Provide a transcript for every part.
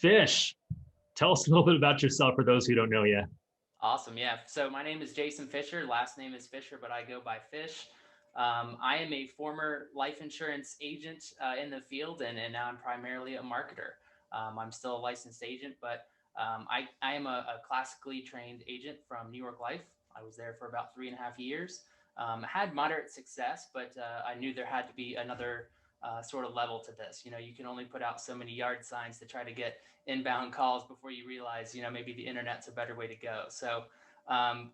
Fish, tell us a little bit about yourself for those who don't know you. Awesome. Yeah. So my name is Jason Fisher. Last name is Fisher, but I go by Fish. I am a former life insurance agent in the field, and now I'm primarily a marketer. I'm still a licensed agent, but I am a classically trained agent from New York Life. I was there for about 3.5 years. Had moderate success, but I knew there had to be another sort of level to this. You can only put out so many yard signs to try to get inbound calls before you realize, maybe the internet's a better way to go. So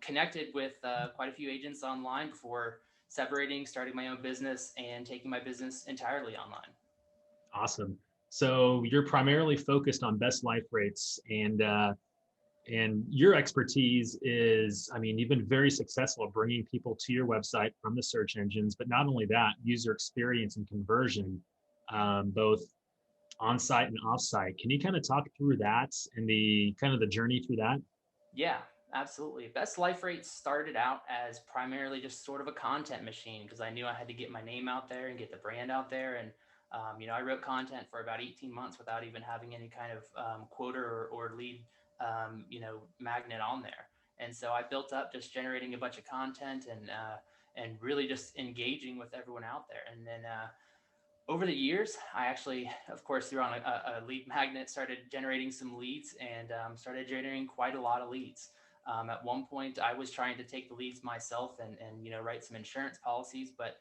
connected with quite a few agents online before separating, starting my own business, and taking my business entirely online. Awesome. So you're primarily focused on best life rates, and your expertise is, I mean, you've been very successful at bringing people to your website from the search engines, but not only that, user experience and conversion, both on-site and off-site. Can you kind of talk through that and the kind of the journey through that? Yeah, absolutely. Best Life Rates started out as primarily just sort of a content machine because I knew I had to get my name out there and get the brand out there. And, I wrote content for about 18 months without even having any kind of quota or lead, magnet on there. And so I built up just generating a bunch of content and really just engaging with everyone out there. And then over the years, I actually, of course, threw on a lead magnet, started generating some leads, and started generating quite a lot of leads. At one point, I was trying to take the leads myself and write some insurance policies, but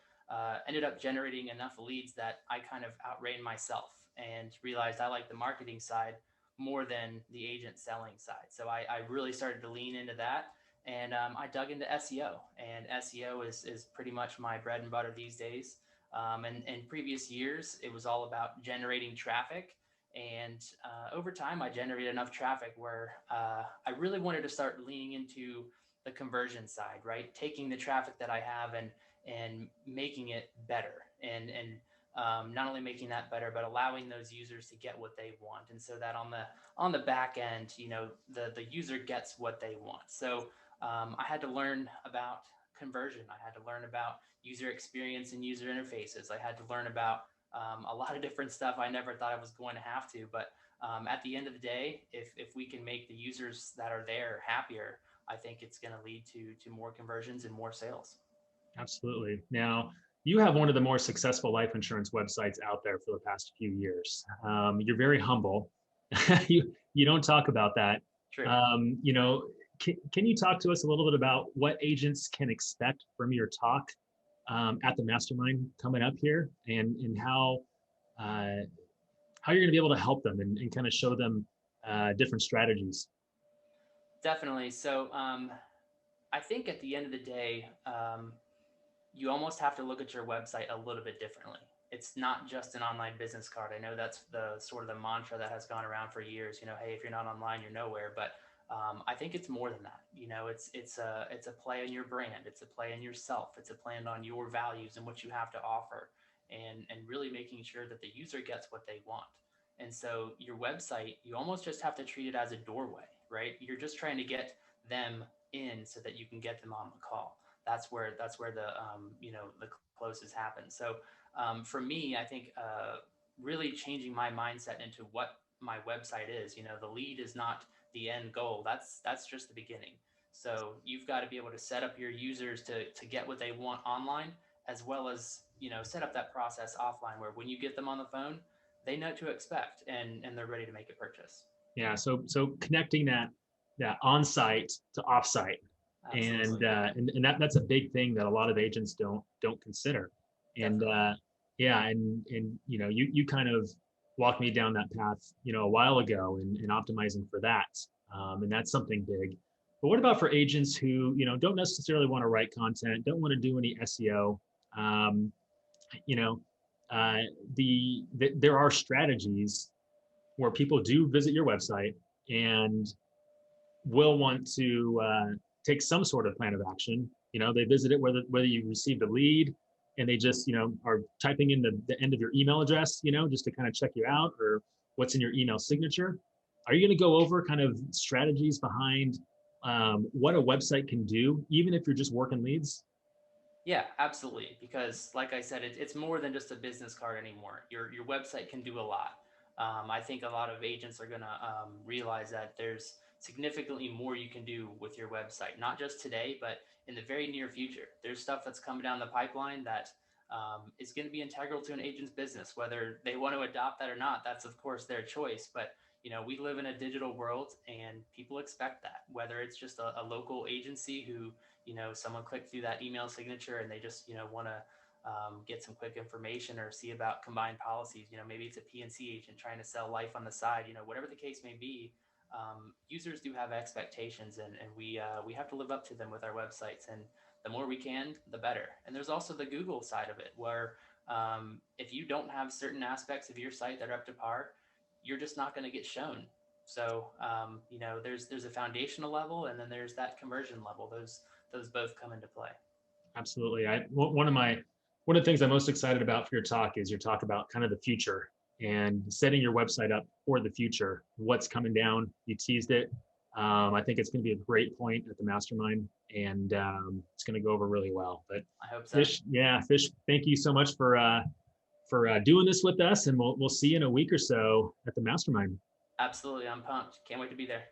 ended up generating enough leads that I kind of outran myself and realized I like the marketing side more than the agent selling side. So I really started to lean into that. And I dug into SEO, and SEO is pretty much my bread and butter these days. And in previous years, it was all about generating traffic. And over time, I generated enough traffic where I really wanted to start leaning into the conversion side, right? Taking the traffic that I have and making it better, and not only making that better, but allowing those users to get what they want, and so that on the back end, the user gets what they want. So I had to learn about conversion. I had to learn about user experience and user interfaces. I had to learn about a lot of different stuff I never thought I was going to have to. But at the end of the day, if we can make the users that are there happier, I think it's going to lead to more conversions and more sales. Absolutely. Now, you have one of the more successful life insurance websites out there for the past few years. You're very humble. You don't talk about that. True. Can you talk to us a little bit about what agents can expect from your talk at the mastermind coming up here, and uh, how you're going to be able to help them and kind of show them different strategies? Definitely. So I think at the end of the day, you almost have to look at your website a little bit differently. It's not just an online business card. I know that's the sort of the mantra that has gone around for years. Hey, if you're not online, you're nowhere. But I think it's more than that. It's a play on your brand. It's a play on yourself. It's a play on your values and what you have to offer, and really making sure that the user gets what they want. And so your website, you almost just have to treat it as a doorway, right? You're just trying to get them in so that you can get them on the call. That's where the closes happen. So for me, I think really changing my mindset into what my website is. The lead is not the end goal. That's just the beginning. So you've got to be able to set up your users to get what they want online, as well as set up that process offline where when you get them on the phone, they know what to expect, and they're ready to make a purchase. Yeah. So connecting that on-site to off-site, Absolutely. and that's a big thing that a lot of agents don't consider. And Definitely. yeah, and you kind of walked me down that path, a while ago, and optimizing for that, and that's something big. But what about for agents who don't necessarily want to write content, don't want to do any SEO? Um, you know, uh, there are strategies where people do visit your website and will want to take some sort of plan of action. They visit it whether you received a lead and they just are typing in the end of your email address, just to kind of check you out, or what's in your email signature. Are you going to go over kind of strategies behind what a website can do, even if you're just working leads? Yeah, absolutely. Because, like I said, it's more than just a business card anymore. Your website can do a lot. I think a lot of agents are going to realize that there's significantly more you can do with your website, not just today, but in the very near future. There's stuff that's coming down the pipeline that is going to be integral to an agent's business, whether they want to adopt that or not. That's of course their choice, but we live in a digital world and people expect that, whether it's just a local agency who, someone clicked through that email signature and they just, want to get some quick information or see about combined policies. Maybe it's a PNC agent trying to sell life on the side, whatever the case may be. Users do have expectations, and we have to live up to them with our websites. And the more we can, the better. And there's also the Google side of it, where if you don't have certain aspects of your site that are up to par, you're just not going to get shown. So there's a foundational level, and then there's that conversion level. Those both come into play. Absolutely. One of the things I'm most excited about for your talk is your talk about kind of the future and setting your website up for the future. What's coming down? You teased it. I think it's going to be a great point at the mastermind, and it's going to go over really well. But I hope so. Fish, thank you so much for doing this with us, and we'll see you in a week or so at the mastermind. Absolutely, I'm pumped. Can't wait to be there.